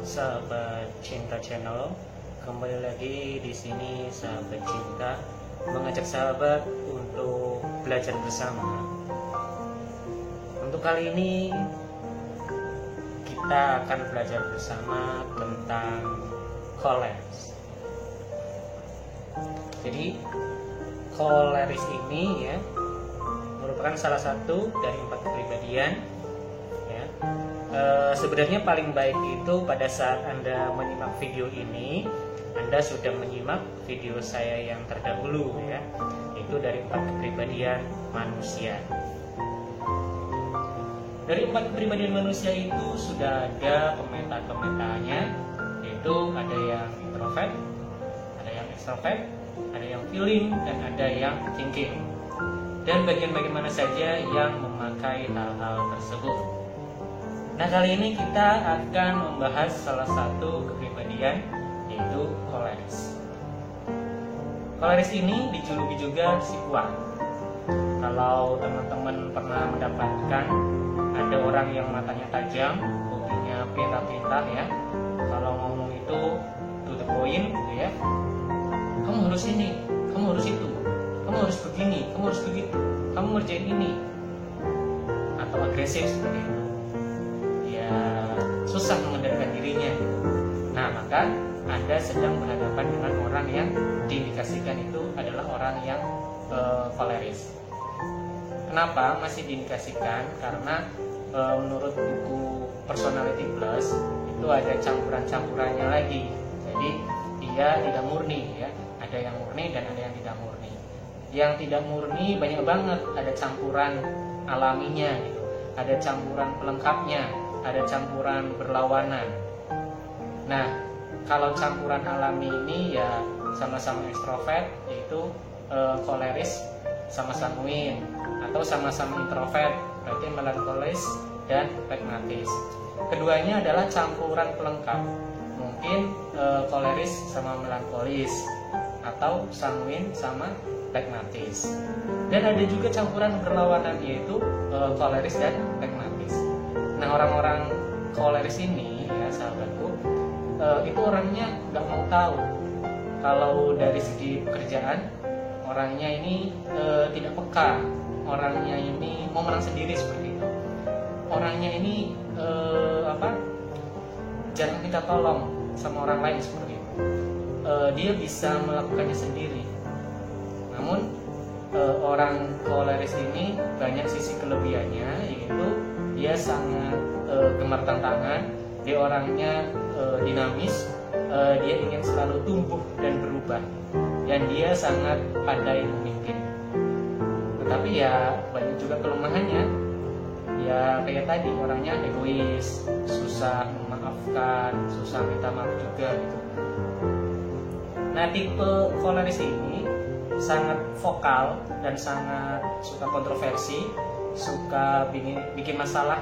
sahabat cinta channel, kembali lagi di sini sahabat cinta mengajak sahabat untuk belajar bersama. Untuk kali ini kita akan belajar bersama tentang koleris. Jadi koleris ini ya merupakan salah satu dari 4 kepribadian ya. Sebenarnya paling baik itu pada saat Anda menyimak video ini, Anda sudah menyimak video saya yang terdahulu ya, itu dari 4 kepribadian manusia. Dari 4 kepribadian manusia itu sudah ada pemeta-pemetanya, yaitu ada yang introvert, ada yang extrovert, ada yang feeling, dan ada yang thinking. Dan bagian-bagian mana saja yang memakai hal-hal tersebut. Nah, kali ini kita akan membahas salah satu kepribadian, yaitu koleris. Koleris ini dijuluki juga si kuat. Kalau teman-teman pernah mendapatkan ada orang yang matanya tajam, hobinya perintah-perintah ya, kalau ngomong itu to the point gitu ya, kamu harus ini, kamu harus itu, kamu harus begini, kamu harus begitu, kamu ngerjain ini, atau agresif seperti itu, ya susah mengendalikan dirinya. Nah, maka Anda sedang berhadapan dengan orang yang diindikasikan itu adalah orang yang koleris. Kenapa masih diindikasikan? Karena menurut buku Personality Plus itu ada campuran-campurannya lagi. Jadi dia tidak murni ya. Ada yang murni dan ada yang tidak murni. Yang tidak murni banyak banget, ada campuran alaminya gitu. Ada campuran pelengkapnya, ada campuran berlawanan. Nah, kalau campuran alami ini ya sama-sama ekstrovert, yaitu koleris sama sanguin, atau sama-sama introvert, berarti melankolis dan pragmatis. Keduanya adalah campuran pelengkap, mungkin koleris sama melankolis, atau sanguin sama pragmatis. Dan ada juga campuran berlawanan, yaitu koleris dan pragmatis. Nah, orang-orang koleris ini ya sahabatku, itu orangnya nggak mau tahu. Kalau dari segi pekerjaan, orangnya ini tidak peka, orangnya ini mau menang sendiri seperti itu. Orangnya ini jarang minta tolong sama orang lain seperti itu. Dia bisa melakukannya sendiri. Namun orang koleris ini banyak sisi kelebihannya, yaitu dia sangat gemar tantangan, dia orangnya dinamis, dia ingin selalu tumbuh dan berubah, dan dia sangat pandai memimpin. Tetapi ya banyak juga kelemahannya. Ya kayak tadi, orangnya egois, susah memaafkan, susah minta maaf juga gitu. Nah, tipe koleris ini sangat vokal dan sangat suka kontroversi, suka bikin masalah.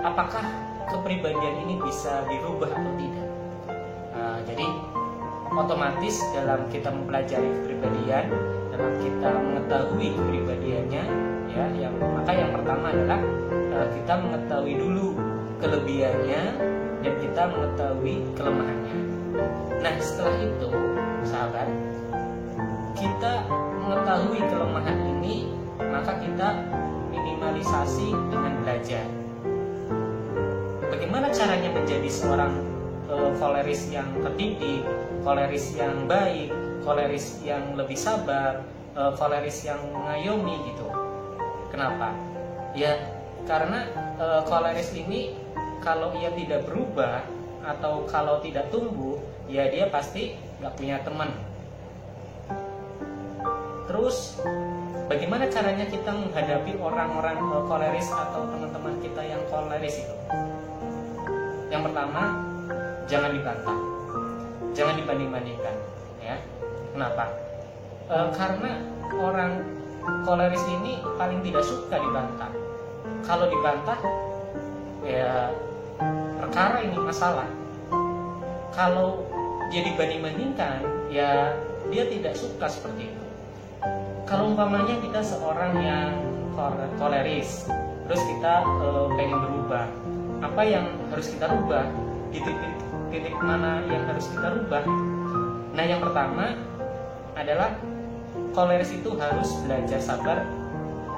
Apakah kepribadian ini bisa dirubah atau tidak? Jadi otomatis dalam kita mempelajari kepribadian, dalam kita mengetahui kepribadiannya ya, maka yang pertama adalah kita mengetahui dulu kelebihannya dan kita mengetahui kelemahannya. Nah, setelah itu sahabat, kita mengetahui kelemahan ini, maka kita minimalisasi dengan belajar. Bagaimana caranya menjadi seorang koleris yang terdidik, koleris yang baik, koleris yang lebih sabar, koleris yang mengayomi gitu. Kenapa? Ya karena koleris ini kalau ia tidak berubah atau kalau tidak tumbuh, ya dia pasti nggak punya teman. Terus bagaimana caranya kita menghadapi orang-orang koleris atau teman-teman kita yang koleris itu? Yang pertama, jangan dibantah, jangan dibanding-bandingkan ya. Kenapa? Karena orang koleris ini paling tidak suka dibantah. Kalau dibantah ya perkara ini masalah. Kalau dia dibanding-bandingkan ya dia tidak suka seperti itu. Kalau umpamanya kita seorang yang koleris, terus kita pengen berubah, apa yang harus kita rubah, di titik mana yang harus kita rubah. Nah, yang pertama adalah koleris itu harus belajar sabar,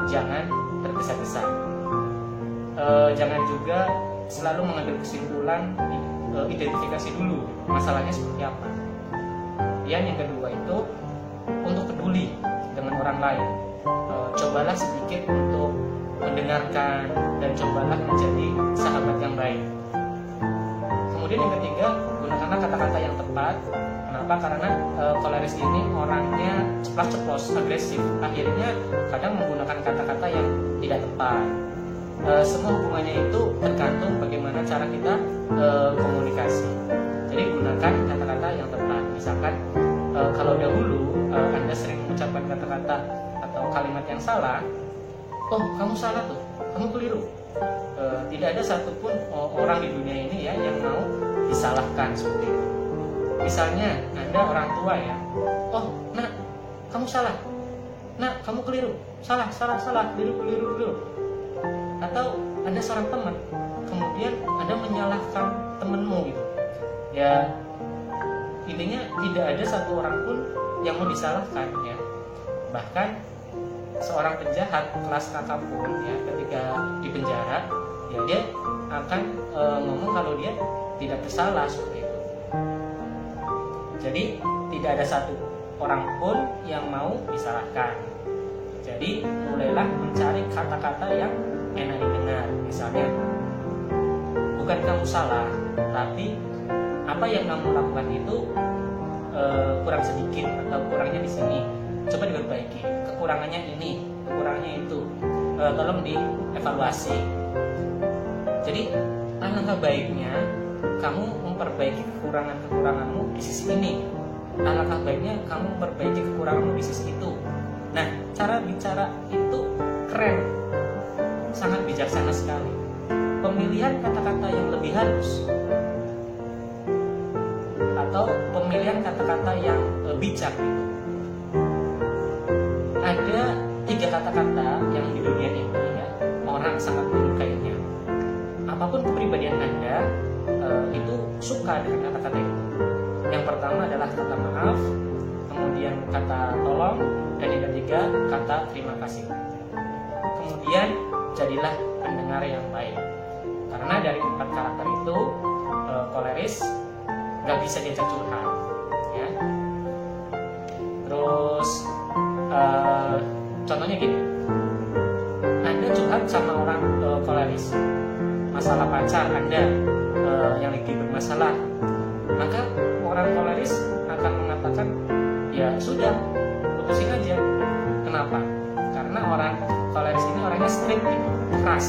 jangan tergesa-gesa. Jangan juga selalu mengambil kesimpulan, identifikasi dulu masalahnya seperti apa. Yang kedua itu untuk peduli dengan orang lain. Cobalah sedikit untuk mendengarkan dan cobalah menjadi sahabat yang baik. Kemudian yang ketiga, gunakanlah kata-kata yang tepat. Kenapa? Karena koleris ini orangnya ceplas-ceplos, agresif. Akhirnya kadang menggunakan kata-kata yang tidak tepat. Semua hubungannya itu tergantung bagaimana cara kita komunikasi. Jadi gunakan kata-kata yang tepat. Misalkan kalau dahulu Anda sering mengucapkan kata-kata atau kalimat yang salah, oh kamu salah tuh, kamu keliru. Tidak ada satupun orang di dunia ini ya yang mau disalahkan seperti itu. Misalnya Anda orang tua ya, oh nak kamu salah, nak kamu keliru, salah, keliru. Atau Anda seorang teman, kemudian Anda menyalahkan temanmu gitu. Ya intinya tidak ada satu orang pun yang mau disalahkan ya. Bahkan seorang penjahat kelas kakak pun ya ketika di penjara ya dia akan ngomong kalau dia tidak bersalah seperti itu. Jadi tidak ada satu orang pun yang mau disalahkan. Jadi mulailah mencari kata-kata yang enak didengar. Misalnya, bukan kamu salah, tapi apa yang kamu lakukan itu kurang sedikit atau kurangnya di sini. Coba diperbaiki. Kekurangannya ini, kekurangannya itu. Tolong dievaluasi. Jadi alangkah baiknya kamu memperbaiki kekuranganmu di sisi ini. Alangkah baiknya kamu memperbaiki kekuranganmu di sisi itu. Nah, cara bicara itu keren, sangat bijaksana sekali. Pemilihan kata-kata yang lebih halus atau pemilihan kata-kata yang bijak gitu. Ada 3 kata-kata yang di dunia ini ya, orang sangat menyukainya. Apapun kepribadian Anda itu suka dengan kata-kata itu. Yang pertama adalah kata maaf, kemudian kata tolong, dan yang ketiga kata terima kasih. Kemudian jadilah pendengar yang baik. Karena dari 4 karakter itu koleris nggak bisa diajak curhat ya. Terus contohnya gini, Anda curhat sama orang koleris masalah pacar Anda yang lagi bermasalah, maka orang koleris akan mengatakan ya sudah, putusin aja. Kenapa? Karena orang koleris ini orangnya strict gitu, keras.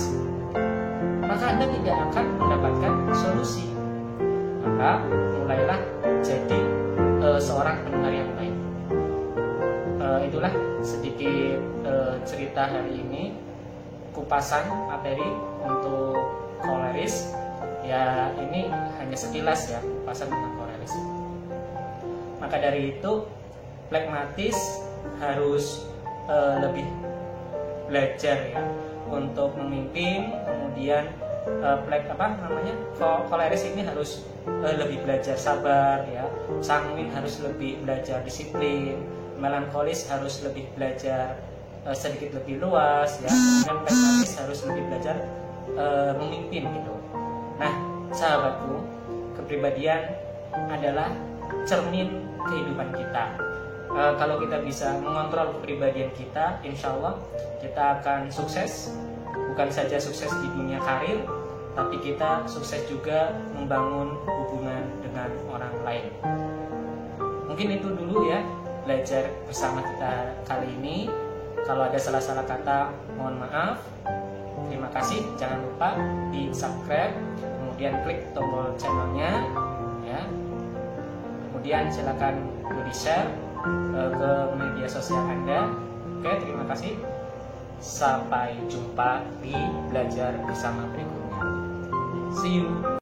Maka Anda tidak akan mendapatkan solusi. Maka mulailah jadi seorang pendengar yang baik. Itulah sedikit cerita hari ini, kupasan materi untuk koleris. Ya ini hanya sekilas ya, kupasan tentang koleris. Maka dari itu Plekmatis harus lebih belajar ya untuk memimpin. Kemudian koleris ini harus lebih belajar sabar ya. Sanguin harus lebih belajar disiplin. Melankolis harus lebih belajar sedikit lebih luas ya. Dan Plekmatis harus lebih belajar memimpin gitu. Nah, sahabatku, kepribadian adalah cermin kehidupan kita. Kalau kita bisa mengontrol kepribadian kita, insya Allah kita akan sukses. Bukan saja sukses di dunia karir, tapi kita sukses juga membangun hubungan dengan orang lain. Mungkin itu dulu ya, belajar bersama kita kali ini. Kalau ada salah-salah kata, mohon maaf. Terima kasih. Jangan lupa di subscribe, kemudian klik tombol channelnya ya. Kemudian silakan di share ke media sosial Anda. Oke, terima kasih. Sampai jumpa di belajar bersama berikutnya. See you.